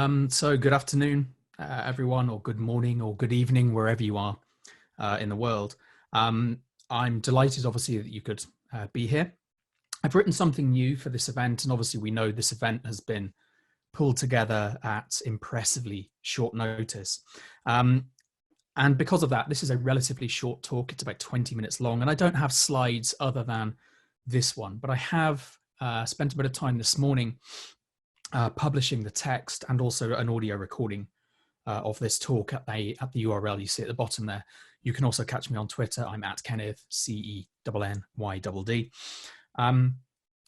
So good afternoon, everyone, or good morning, or good evening, wherever you are in the world. I'm delighted, obviously, that you could be here. I've written something new for this event, and obviously we know this event has been pulled together at impressively short notice. And because of that, this is a relatively short talk. It's about 20 minutes long, and I don't have slides other than this one, but I have spent a bit of time this morning publishing the text and also an audio recording of this talk at the URL you see at the bottom there. You can also catch me on Twitter. I'm at Cennyd, CENNYDD.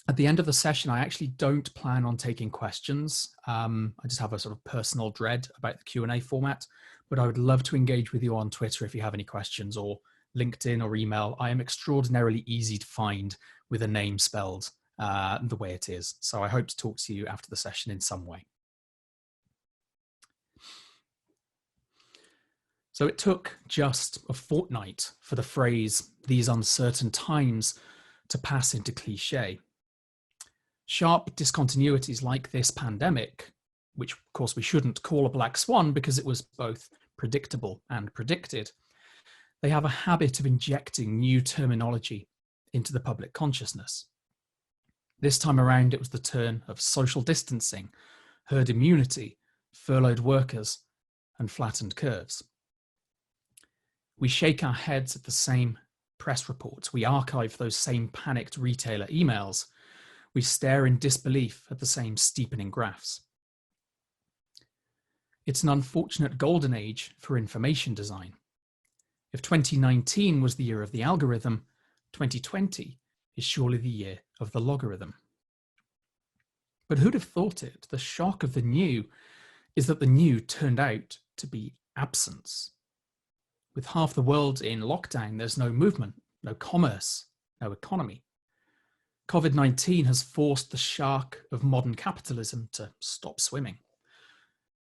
At the end of the session, I actually don't plan on taking questions. I just have a sort of personal dread about the Q&A format, but I would love to engage with you on Twitter if you have any questions, or LinkedIn or email. I am extraordinarily easy to find with a name spelled the way it is. So I hope to talk to you after the session in some way. So it took just a fortnight for the phrase, "these uncertain times," to pass into cliche. Sharp discontinuities like this pandemic, which of course we shouldn't call a black swan because it was both predictable and predicted, they have a habit of injecting new terminology into the public consciousness. This time around, it was the turn of social distancing, herd immunity, furloughed workers, and flattened curves. We shake our heads at the same press reports. We archive those same panicked retailer emails. We stare in disbelief at the same steepening graphs. It's an unfortunate golden age for information design. If 2019 was the year of the algorithm, 2020 is surely the year of the logarithm. But who'd have thought it? The shock of the new is that the new turned out to be absence. With half the world in lockdown, there's no movement, no commerce, no economy. COVID-19 has forced the shark of modern capitalism to stop swimming.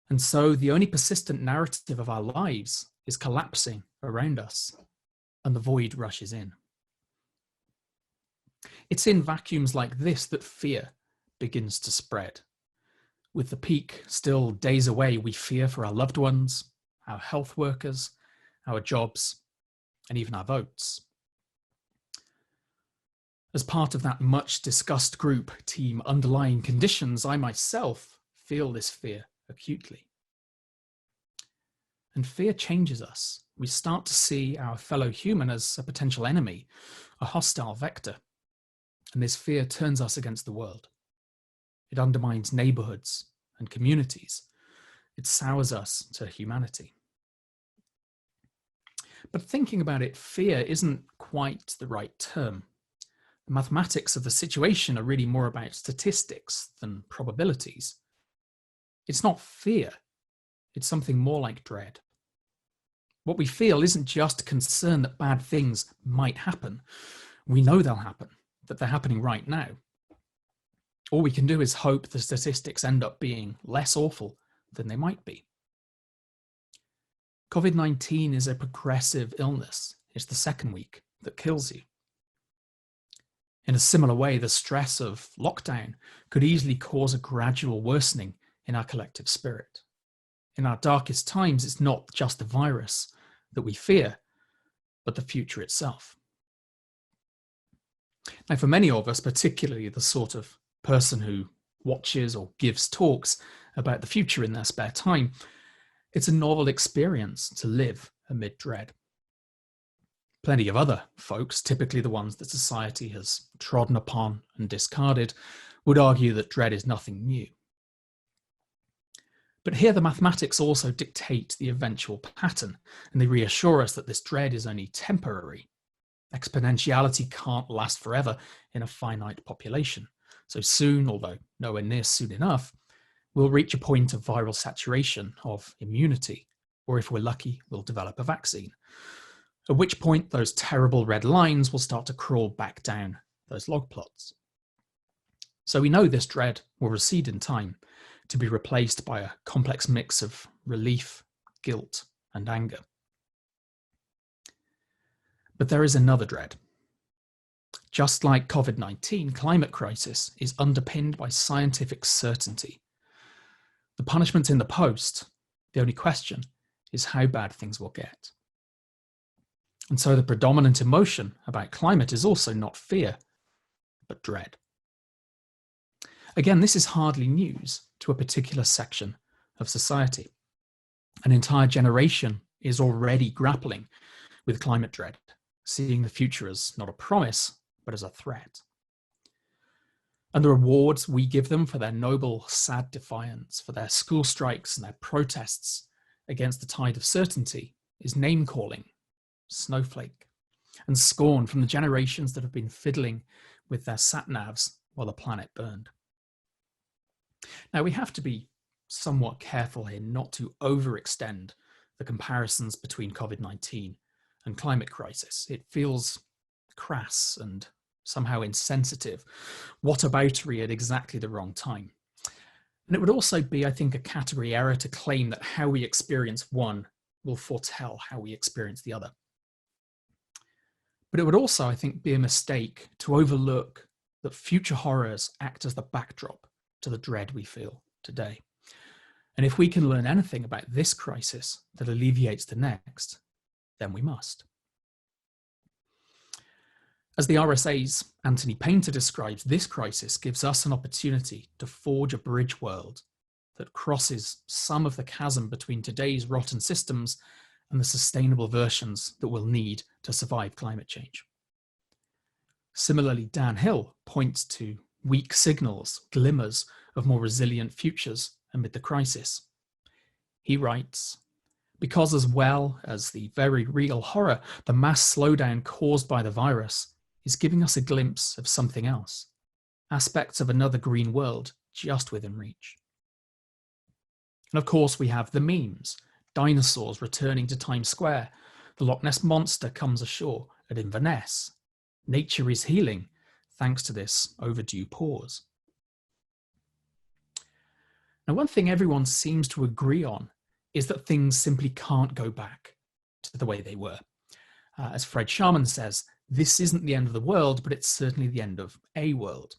And so the only persistent narrative of our lives is collapsing around us, and the void rushes in. It's in vacuums like this that fear begins to spread. With the peak still days away, we fear for our loved ones, our health workers, our jobs, and even our votes. As part of that much discussed group, Team Underlying Conditions, I myself feel this fear acutely. And fear changes us. We start to see our fellow human as a potential enemy, a hostile vector. And this fear turns us against the world. It undermines neighborhoods and communities. It sours us to humanity. But thinking about it, fear isn't quite the right term. The mathematics of the situation are really more about statistics than probabilities. It's not fear. It's something more like dread. What we feel isn't just concern that bad things might happen. We know they'll happen, that they're happening right now. All we can do is hope the statistics end up being less awful than they might be. COVID-19 is a progressive illness. It's the second week that kills you. In a similar way, the stress of lockdown could easily cause a gradual worsening in our collective spirit. In our darkest times, it's not just the virus that we fear, but the future itself. Now, for many of us, particularly the sort of person who watches or gives talks about the future in their spare time, it's a novel experience to live amid dread. Plenty of other folks, typically the ones that society has trodden upon and discarded, would argue that dread is nothing new. But here the mathematics also dictate the eventual pattern, and they reassure us that this dread is only temporary. Exponentiality can't last forever in a finite population. So soon, although nowhere near soon enough, we'll reach a point of viral saturation, of immunity, or if we're lucky, we'll develop a vaccine. At which point those terrible red lines will start to crawl back down those log plots. So we know this dread will recede in time, to be replaced by a complex mix of relief, guilt, and anger. But there is another dread. Just like COVID-19, climate crisis is underpinned by scientific certainty. The punishment's in the post. The only question is how bad things will get. And so the predominant emotion about climate is also not fear, but dread. Again, this is hardly news to a particular section of society. An entire generation is already grappling with climate dread, seeing the future as not a promise, but as a threat. And the rewards we give them for their noble, sad defiance, for their school strikes and their protests against the tide of certainty is name-calling, snowflake, and scorn from the generations that have been fiddling with their sat-navs while the planet burned. Now, we have to be somewhat careful here not to overextend the comparisons between COVID-19 and climate crisis. It feels crass and somehow insensitive, whataboutery at exactly the wrong time. And it would also be, I think, a category error to claim that how we experience one will foretell how we experience the other. But it would also, I think, be a mistake to overlook that future horrors act as the backdrop to the dread we feel today. And if we can learn anything about this crisis that alleviates the next, then we must. As the RSA's Anthony Painter describes, this crisis gives us an opportunity to forge a bridge world that crosses some of the chasm between today's rotten systems and the sustainable versions that we'll need to survive climate change. Similarly, Dan Hill points to weak signals, glimmers of more resilient futures amid the crisis. He writes, because as well as the very real horror, the mass slowdown caused by the virus is giving us a glimpse of something else, aspects of another green world just within reach. And of course, we have the memes, dinosaurs returning to Times Square, the Loch Ness Monster comes ashore at Inverness. Nature is healing thanks to this overdue pause. Now, one thing everyone seems to agree on is that things simply can't go back to the way they were. As Fred Sharman says, this isn't the end of the world, but it's certainly the end of a world.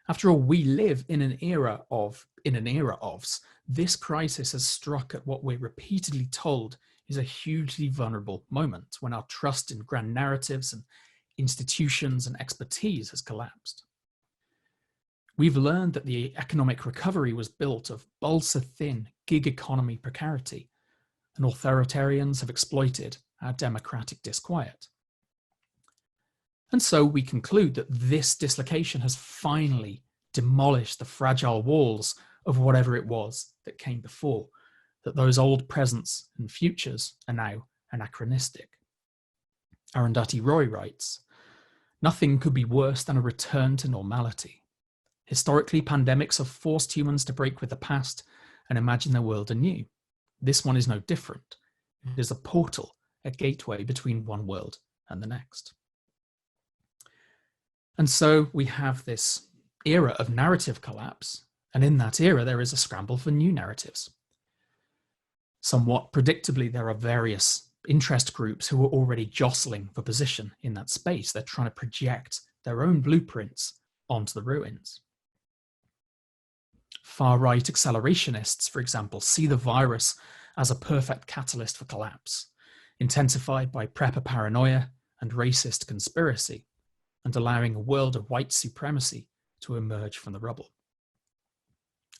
After all, we live in an era of ofs. This crisis has struck at what we're repeatedly told is a hugely vulnerable moment when our trust in grand narratives and institutions and expertise has collapsed. We've learned that the economic recovery was built of balsa-thin gig economy precarity, and authoritarians have exploited our democratic disquiet. And so we conclude that this dislocation has finally demolished the fragile walls of whatever it was that came before, that those old presents and futures are now anachronistic. Arundhati Roy writes, nothing could be worse than a return to normality. Historically, pandemics have forced humans to break with the past and imagine their world anew. This one is no different. It is a portal, a gateway between one world and the next. And so we have this era of narrative collapse, and in that era there is a scramble for new narratives. Somewhat predictably, there are various interest groups who are already jostling for position in that space. They're trying to project their own blueprints onto the ruins. Far-right accelerationists, for example, see the virus as a perfect catalyst for collapse, intensified by prepper paranoia and racist conspiracy, and allowing a world of white supremacy to emerge from the rubble.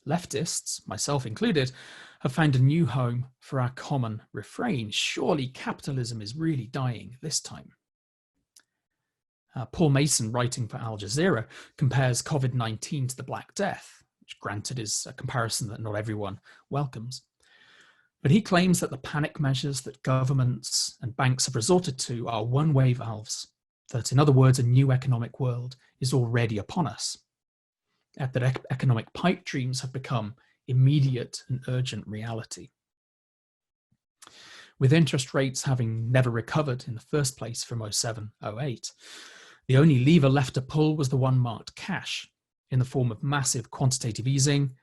Leftists, myself included, have found a new home for our common refrain: surely capitalism is really dying this time. Paul Mason, writing for Al Jazeera, compares COVID-19 to the Black Death, which granted is a comparison that not everyone welcomes. But he claims that the panic measures that governments and banks have resorted to are one-way valves, that in other words, a new economic world is already upon us, that economic pipe dreams have become immediate and urgent reality. With interest rates having never recovered in the first place from 07-08, the only lever left to pull was the one marked cash, in the form of massive quantitative easing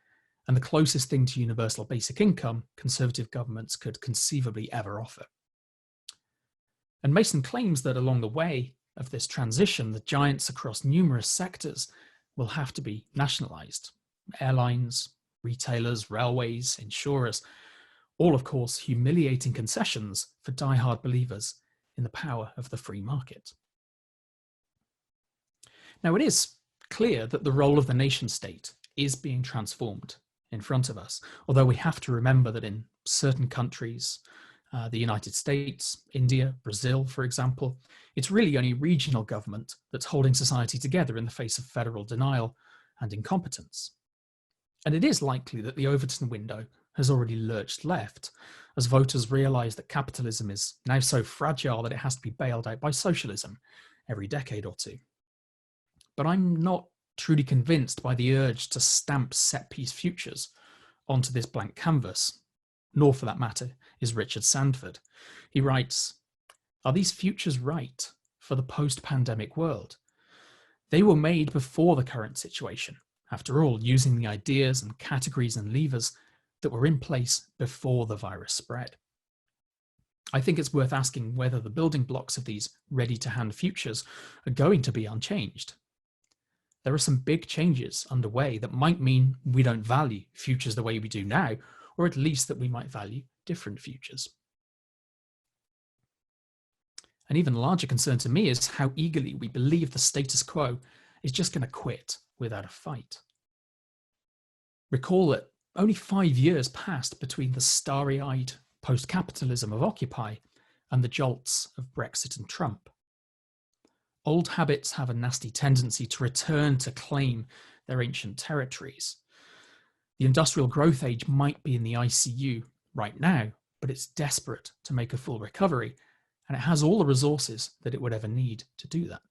and the closest thing to universal basic income conservative governments could conceivably ever offer. And Mason claims that along the way of this transition, the giants across numerous sectors will have to be nationalized. Airlines, retailers, railways, insurers, all of course humiliating concessions for die-hard believers in the power of the free market. Now, it is clear that the role of the nation state is being transformed in front of us, although we have to remember that in certain countries, the United States, India, Brazil, for example, it's really only regional government that's holding society together in the face of federal denial and incompetence. And it is likely that the Overton window has already lurched left, as voters realise that capitalism is now so fragile that it has to be bailed out by socialism every decade or two. But I'm not truly convinced by the urge to stamp set-piece futures onto this blank canvas, nor for that matter is Richard Sandford. He writes, "Are these futures right for the post-pandemic world? They were made before the current situation, after all, using the ideas and categories and levers that were in place before the virus spread. I think it's worth asking whether the building blocks of these ready-to-hand futures are going to be unchanged. There are some big changes underway that might mean we don't value futures the way we do now, or at least that we might value different futures." An even larger concern to me is how eagerly we believe the status quo is just going to quit without a fight. Recall that only 5 years passed between the starry-eyed post-capitalism of Occupy and the jolts of Brexit and Trump. Old habits have a nasty tendency to return to claim their ancient territories. The industrial growth age might be in the ICU right now, but it's desperate to make a full recovery, and it has all the resources that it would ever need to do that.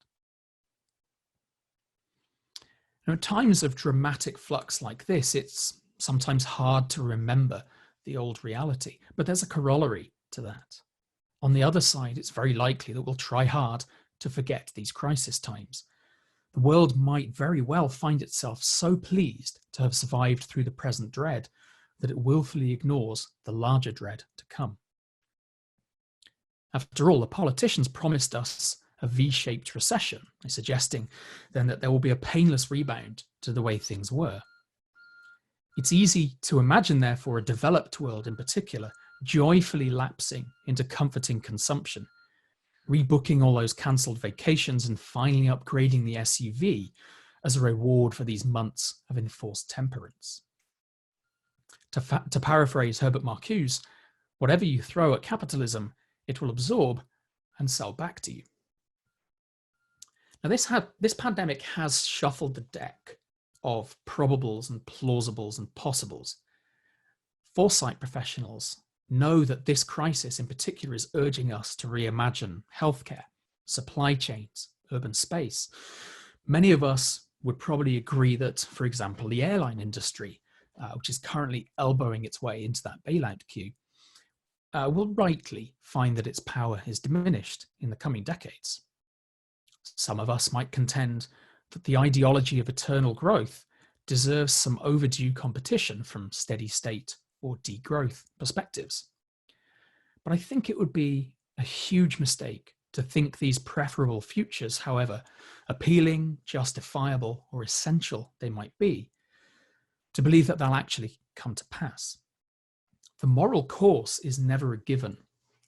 Now, at times of dramatic flux like this, it's sometimes hard to remember the old reality, but there's a corollary to that. On the other side, it's very likely that we'll try hard to forget these crisis times. The world might very well find itself so pleased to have survived through the present dread that it willfully ignores the larger dread to come. After all, the politicians promised us a V-shaped recession, suggesting then that there will be a painless rebound to the way things were. It's easy to imagine, therefore, a developed world in particular joyfully lapsing into comforting consumption, rebooking all those cancelled vacations and finally upgrading the SUV as a reward for these months of enforced temperance. To paraphrase Herbert Marcuse, whatever you throw at capitalism, it will absorb and sell back to you. Now, this pandemic has shuffled the deck of probables and plausibles and possibles. Foresight professionals know that this crisis in particular is urging us to reimagine healthcare, supply chains, urban space. Many of us would probably agree that, for example, the airline industry, which is currently elbowing its way into that bailout queue, will rightly find that its power is diminished in the coming decades. Some of us might contend that the ideology of eternal growth deserves some overdue competition from steady state or degrowth perspectives. But I think it would be a huge mistake to think these preferable futures, however appealing, justifiable, or essential they might be, to believe that they'll actually come to pass. The moral course is never a given,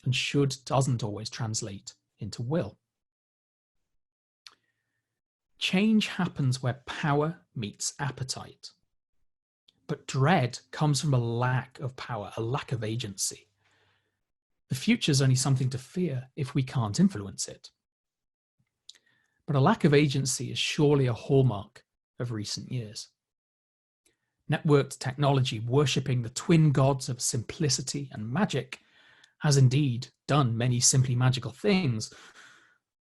and doesn't always translate into will. Change happens where power meets appetite. But dread comes from a lack of power, a lack of agency. The future is only something to fear if we can't influence it. But a lack of agency is surely a hallmark of recent years. Networked technology worshipping the twin gods of simplicity and magic has indeed done many simply magical things,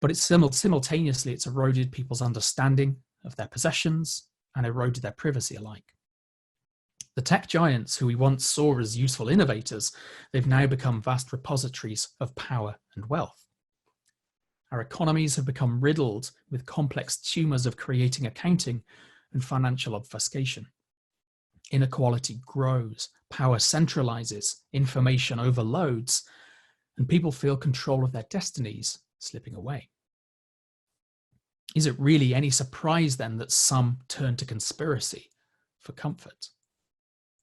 but simultaneously it's eroded people's understanding of their possessions and eroded their privacy alike. The tech giants who we once saw as useful innovators, they've now become vast repositories of power and wealth. Our economies have become riddled with complex tumors of creating accounting and financial obfuscation. Inequality grows, power centralizes, information overloads, and people feel control of their destinies slipping away. Is it really any surprise then that some turn to conspiracy for comfort?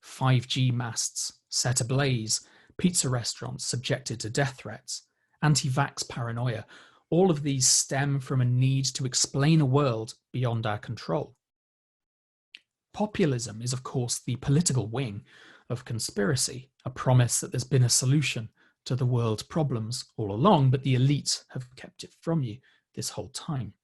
5G masts set ablaze, pizza restaurants subjected to death threats, anti-vax paranoia, all of these stem from a need to explain a world beyond our control. Populism is, of course, the political wing of conspiracy, a promise that there's been a solution to the world's problems all along, but the elites have kept it from you this whole time.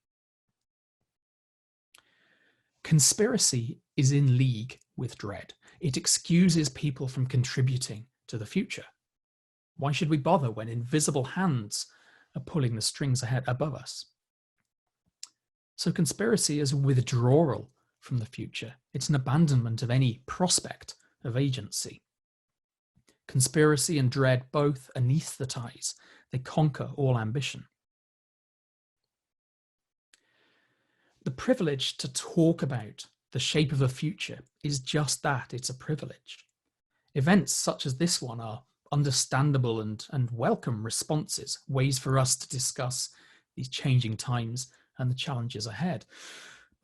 Conspiracy is in league with dread. It excuses people from contributing to the future. Why should we bother when invisible hands are pulling the strings ahead above us? So conspiracy is a withdrawal from the future. It's an abandonment of any prospect of agency. Conspiracy and dread both anesthetize. They conquer all ambition. The privilege to talk about the shape of the future is just that, it's a privilege. Events such as this one are understandable and welcome responses, ways for us to discuss these changing times and the challenges ahead.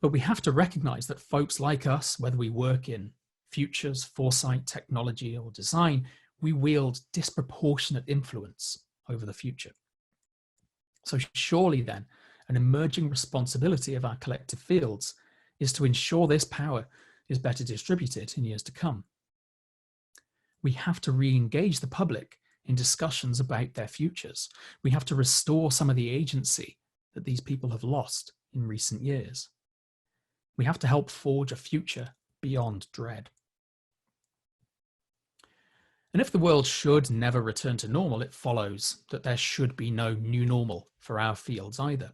But we have to recognize that folks like us, whether we work in futures, foresight, technology, or design, we wield disproportionate influence over the future. So surely then, an emerging responsibility of our collective fields is to ensure this power is better distributed in years to come. We have to re-engage the public in discussions about their futures. We have to restore some of the agency that these people have lost in recent years. We have to help forge a future beyond dread. And if the world should never return to normal, it follows that there should be no new normal for our fields either.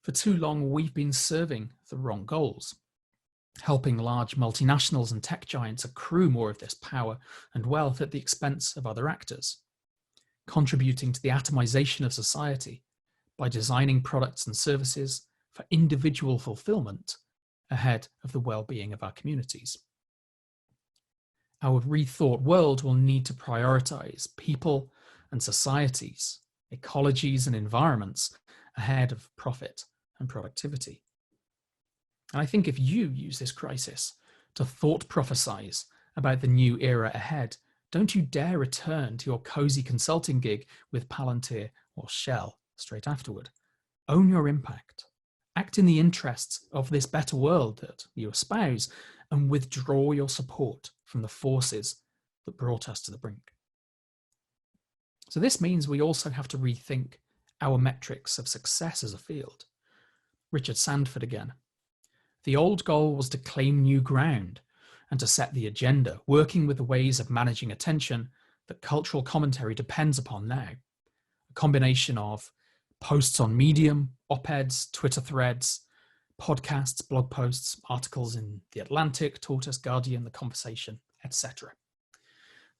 For too long, we've been serving the wrong goals, helping large multinationals and tech giants accrue more of this power and wealth at the expense of other actors, contributing to the atomization of society by designing products and services for individual fulfillment ahead of the well-being of our communities. Our rethought world will need to prioritize people and societies, ecologies and environments ahead of profit and productivity. And I think if you use this crisis to thought prophesize about the new era ahead, don't you dare return to your cozy consulting gig with Palantir or Shell straight afterward. Own your impact. Act in the interests of this better world that you espouse, and withdraw your support from the forces that brought us to the brink. So this means we also have to rethink our metrics of success as a field. Richard Sandford again. The old goal was to claim new ground and to set the agenda, working with the ways of managing attention that cultural commentary depends upon now. A combination of posts on Medium, op-eds, Twitter threads, podcasts, blog posts, articles in The Atlantic, Tortoise, Guardian, The Conversation, etc.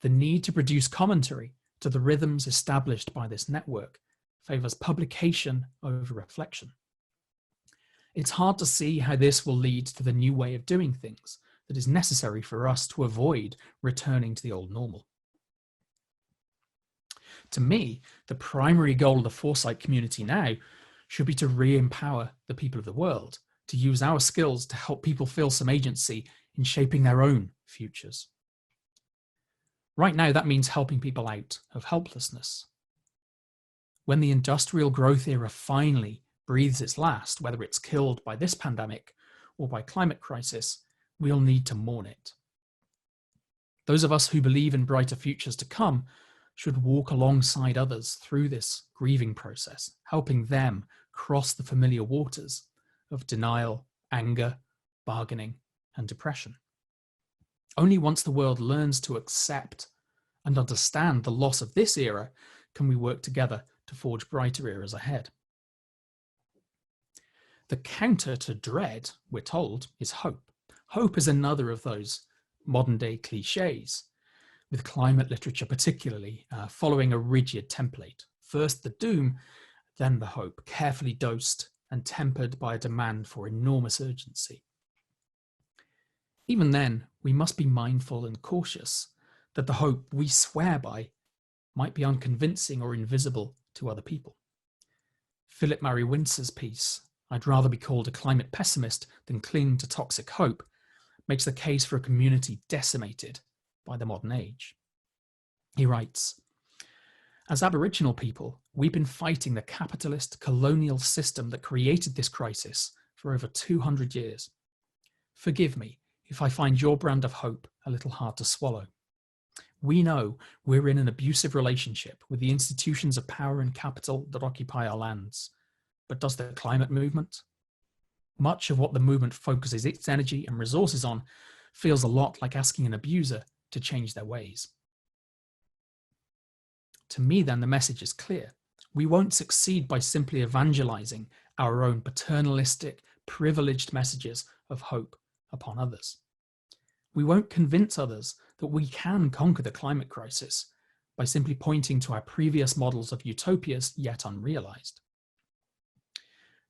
The need to produce commentary to the rhythms established by this network favors publication over reflection. It's hard to see how this will lead to the new way of doing things that is necessary for us to avoid returning to the old normal. To me, the primary goal of the foresight community now should be to re-empower the people of the world, to use our skills to help people feel some agency in shaping their own futures. Right now, that means helping people out of helplessness. When the industrial growth era finally breathes its last, whether it's killed by this pandemic or by climate crisis, we'll need to mourn it. Those of us who believe in brighter futures to come should walk alongside others through this grieving process, helping them cross the familiar waters of denial, anger, bargaining, and depression. Only once the world learns to accept and understand the loss of this era can we work together to forge brighter eras ahead. The counter to dread, we're told, is hope. Hope is another of those modern-day cliches, with climate literature particularly following a rigid template. First the doom, then the hope, carefully dosed and tempered by a demand for enormous urgency. Even then, we must be mindful and cautious that the hope we swear by might be unconvincing or invisible to other people. Philip Murray Wintzer's piece, "I'd rather be called a climate pessimist than cling to toxic hope," makes the case for a community decimated by the modern age. He writes, "As Aboriginal people, we've been fighting the capitalist colonial system that created this crisis for over 200 years. Forgive me if I find your brand of hope a little hard to swallow. We know we're in an abusive relationship with the institutions of power and capital that occupy our lands. But does the climate movement? Much of what the movement focuses its energy and resources on feels a lot like asking an abuser to change their ways." To me, then, the message is clear. We won't succeed by simply evangelizing our own paternalistic, privileged messages of hope upon others. We won't convince others that we can conquer the climate crisis by simply pointing to our previous models of utopias yet unrealized.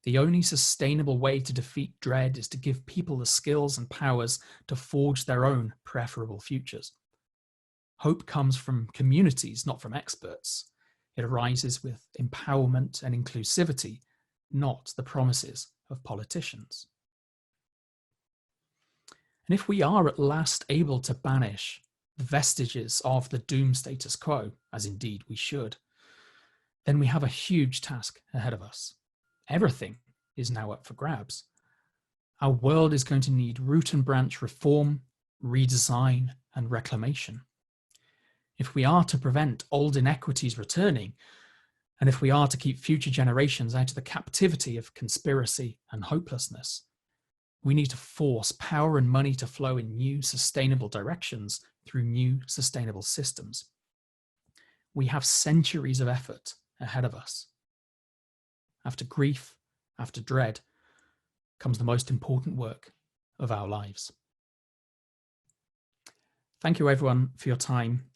The only sustainable way to defeat dread is to give people the skills and powers to forge their own preferable futures. Hope comes from communities, not from experts. It arises with empowerment and inclusivity, not the promises of politicians. And if we are at last able to banish the vestiges of the doomed status quo, as indeed we should, then we have a huge task ahead of us. Everything is now up for grabs. Our world is going to need root and branch reform, redesign, and reclamation. If we are to prevent old inequities returning, and if we are to keep future generations out of the captivity of conspiracy and hopelessness, we need to force power and money to flow in new sustainable directions through new sustainable systems. We have centuries of effort ahead of us. After grief, after dread, comes the most important work of our lives. Thank you, everyone, for your time.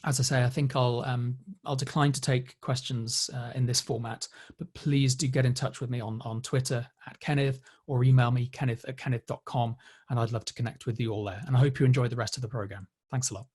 As I say, I think I'll decline to take questions in this format, but please do get in touch with me on Twitter @Cennyd or email me kenneth@cennyd.com, and I'd love to connect with you all there. And I hope you enjoy the rest of the program. Thanks a lot.